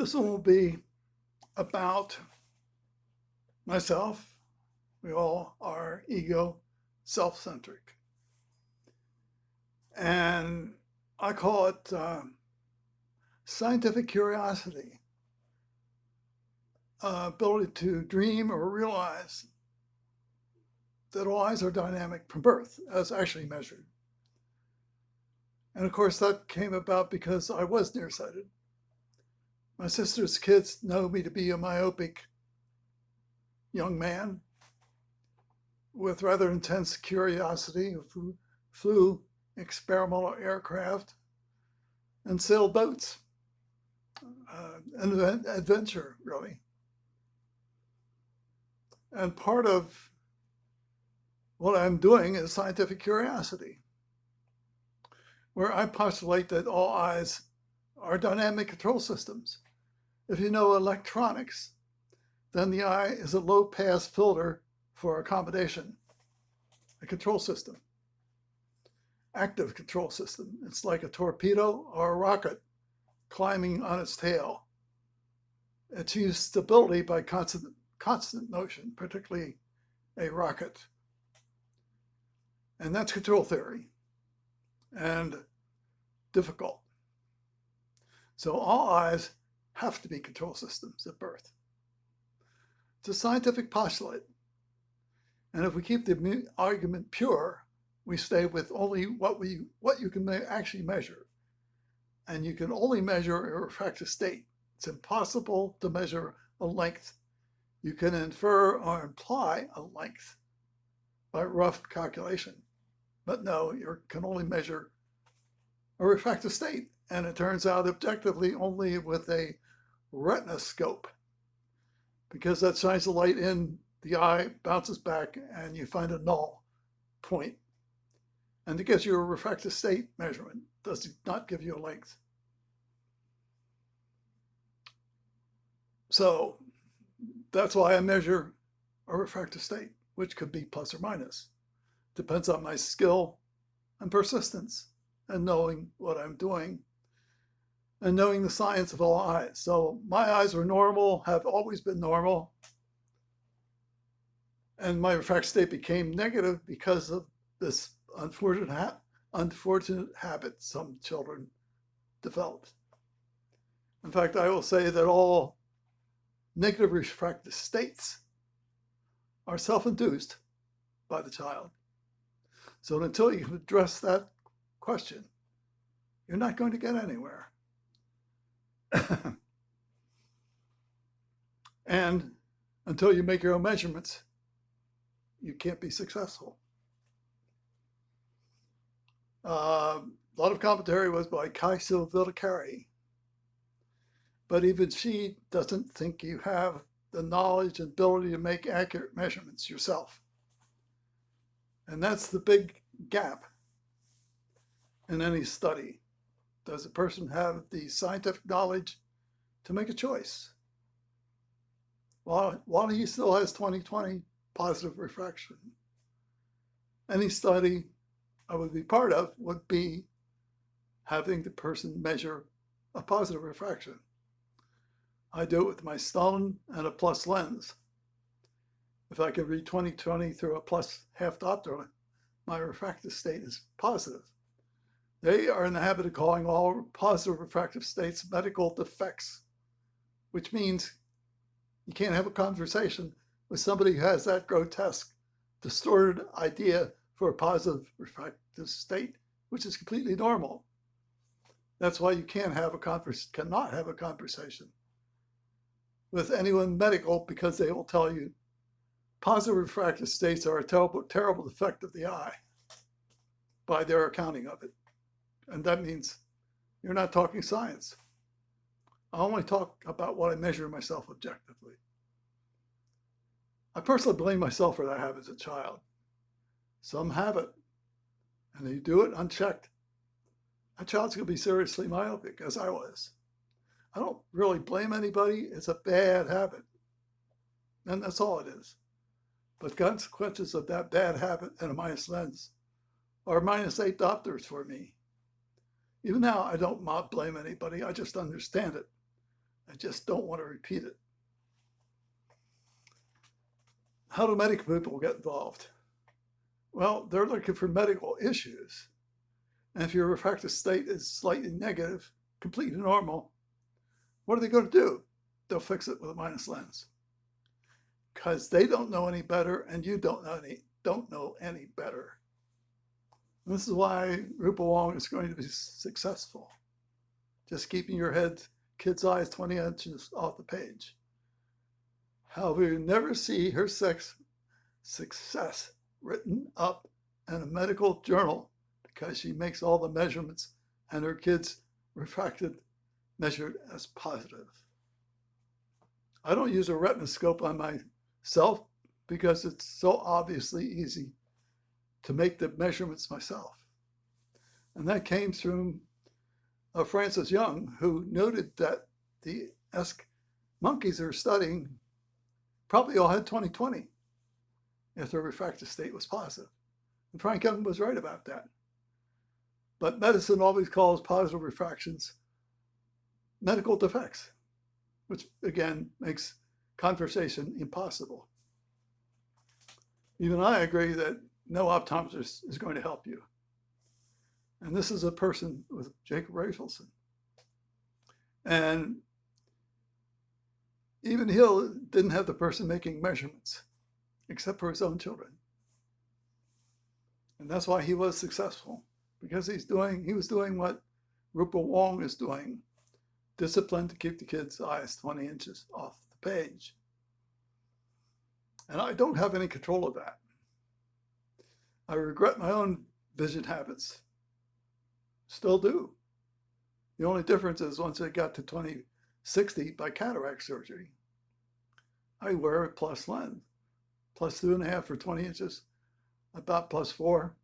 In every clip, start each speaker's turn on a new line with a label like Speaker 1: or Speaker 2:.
Speaker 1: This one will be about myself. We all are ego, self-centric. And I call it scientific curiosity, ability to dream or realize that all eyes are dynamic from birth, as actually measured. And of course, that came about because I was nearsighted. My sister's kids know me to be a myopic young man with rather intense curiosity who flew experimental aircraft and sailed boats. An adventure, really. And part of what I'm doing is scientific curiosity, where I postulate that all eyes are dynamic control systems. If you know electronics, then the eye is a low-pass filter for accommodation, a control system, active control system. It's like a torpedo or a rocket climbing on its tail. It achieves stability by constant motion, particularly a rocket. And that's control theory and difficult. So all eyes have to be control systems at birth. It's a scientific postulate. And if we keep the argument pure, we stay with only what you can actually measure. And you can only measure a refractive state. It's impossible to measure a length. You can infer or imply a length by rough calculation. But no, you can only measure a refractive state. And it turns out objectively only with a retinoscope, because that shines the light in, the eye bounces back, and you find a null point. And it gives you a refractive state measurement, does not give you a length. So that's why I measure a refractive state, which could be plus or minus. Depends on my skill and persistence and knowing what I'm doing and knowing the science of all eyes. So my eyes were normal, have always been normal. And my refractive state became negative because of this unfortunate habit some children developed. In fact, I will say that all negative refractive states are self-induced by the child. So until you address that question, you're not going to get anywhere. And until you make your own measurements, you can't be successful. A lot of commentary was by Kaiso Vilakari, but even she doesn't think you have the knowledge and ability to make accurate measurements yourself. And that's the big gap in any study. Does a person have the scientific knowledge to make a choice? While he still has 20/20 positive refraction. Any study I would be part of would be having the person measure a positive refraction. I do it with my stone and a plus lens. If I can read 20/20 through a plus half diopter, my refractive state is positive. They are in the habit of calling all positive refractive states medical defects, which means you can't have a conversation with somebody who has that grotesque, distorted idea for a positive refractive state, which is completely normal. That's why you cannot have a conversation with anyone medical, because they will tell you positive refractive states are a terrible defect of the eye by their accounting of it. And that means you're not talking science. I only talk about what I measure myself objectively. I personally blame myself for that habit as a child. Some have it, and they do it unchecked. That child's going to be seriously myopic, as I was. I don't really blame anybody. It's a bad habit. And that's all it is. But consequences of that bad habit and a minus lens are -8 diopters for me. Even now, I don't blame anybody. I just understand it. I just don't want to repeat it. How do medical people get involved? Well, they're looking for medical issues. And if your refractive state is slightly negative, completely normal, what are they going to do? They'll fix it with a minus lens. Because they don't know any better, and you don't know any better. And this is why Rupa Wong is going to be successful. Just keeping your kid's eyes 20 inches off the page. However, you never see her success written up in a medical journal because she makes all the measurements and her kids refracted measured as positive. I don't use a retinoscope on myself because it's so obviously easy to make the measurements myself. And that came through Francis Young, who noted that the monkeys they're studying probably all had 20/20 if their refractive state was positive. And Frank Young was right about that. But medicine always calls positive refractions medical defects, which again makes conversation impossible. Even I agree that no optometrist is going to help you. And this is a person with Jacob Rafelson. And even Hill didn't have the person making measurements, except for his own children. And that's why he was successful, because he was doing what Rupa Wong is doing, discipline to keep the kids' eyes 20 inches off the page. And I don't have any control of that. I regret my own vision habits. Still do. The only difference is once I got to 20/60 by cataract surgery, I wear a plus lens, +2.5 for 20 inches, about +4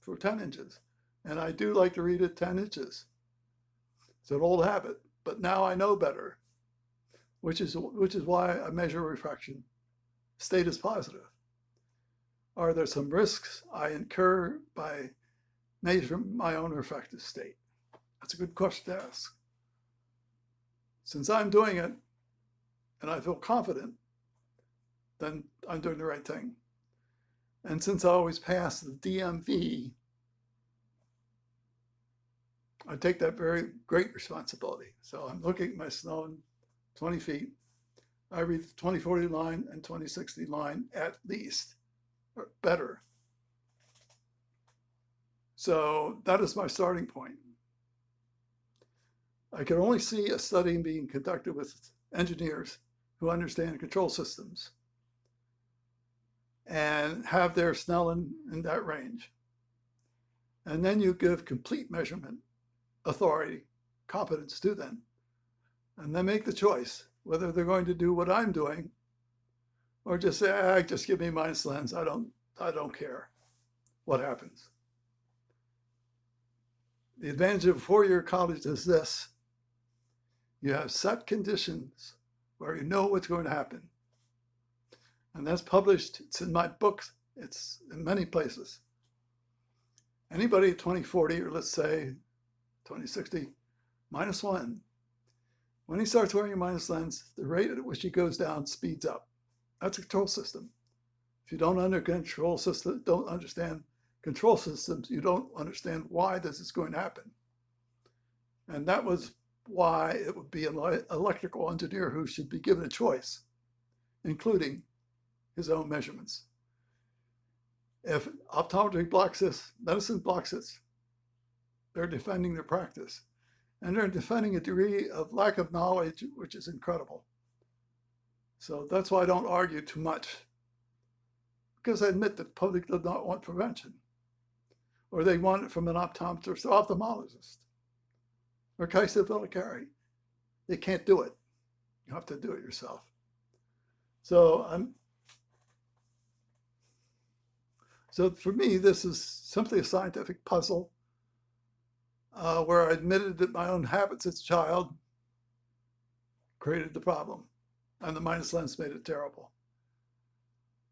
Speaker 1: for 10 inches. And I do like to read at 10 inches. It's an old habit, but now I know better, which is why I measure refraction. State is positive. Are there some risks I incur by measuring my own refractive state? That's a good question to ask. Since I'm doing it and I feel confident, then I'm doing the right thing. And since I always pass the DMV, I take that very great responsibility. So I'm looking at my Snellen 20 feet. I read the 20/40 line and 20/60 line at least, or better. So that is my starting point. I can only see a study being conducted with engineers who understand control systems and have their Snellen in that range. And then you give complete measurement authority, competence to them, and then make the choice whether they're going to do what I'm doing or just say, just give me minus lens. I don't care what happens. The advantage of a 4-year college is this. You have set conditions where you know what's going to happen. And that's published. It's in my books. It's in many places. Anybody at 20/40, or let's say 20/60, -1, when he starts wearing a minus lens, the rate at which he goes down speeds up. That's a control system. If you don't understand control systems, you don't understand why this is going to happen. And that was why it would be an electrical engineer who should be given a choice, including his own measurements. If optometry blocks this, medicine blocks this, they're defending their practice. And they're defending a degree of lack of knowledge, which is incredible. So that's why I don't argue too much, because I admit that the public does not want prevention, or they want it from an optometrist or ophthalmologist, or Kaiser-Villicari. They can't do it. You have to do it yourself. So for me, this is simply a scientific puzzle where I admitted that my own habits as a child created the problem, and the minus lens made it terrible.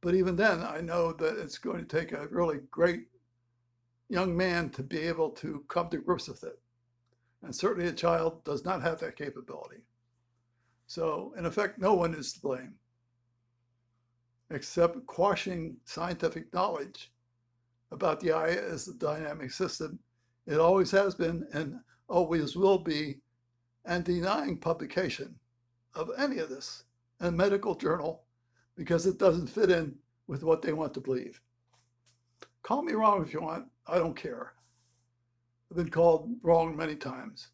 Speaker 1: But even then, I know that it's going to take a really great young man to be able to come to grips with it. And certainly a child does not have that capability. So in effect, no one is to blame except quashing scientific knowledge about the eye as a dynamic system. It always has been and always will be, and denying publication of any of this in a medical journal because it doesn't fit in with what they want to believe. Call me wrong if you want, I don't care. I've been called wrong many times.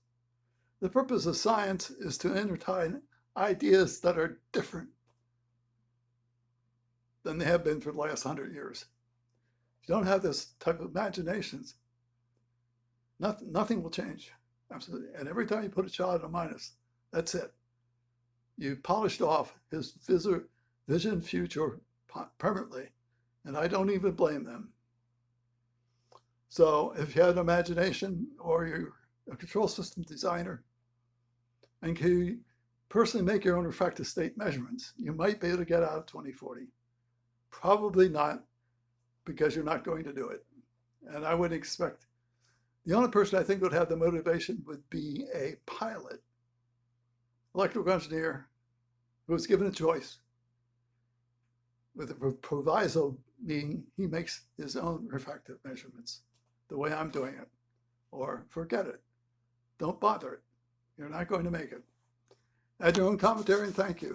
Speaker 1: The purpose of science is to entertain ideas that are different than they have been for the last 100 years. If you don't have this type of imaginations, nothing will change. Absolutely. And every time you put a child in a minus, that's it. You polished off his vision future permanently. And I don't even blame them. So if you have an imagination or you're a control system designer and can personally make your own refractive state measurements, you might be able to get out of 2040. Probably not, because you're not going to do it. And I would expect the only person I think would have the motivation would be a pilot, electrical engineer, who was given a choice with a proviso, meaning he makes his own refractive measurements the way I'm doing it, or forget it. Don't bother it. You're not going to make it. Add your own commentary and thank you.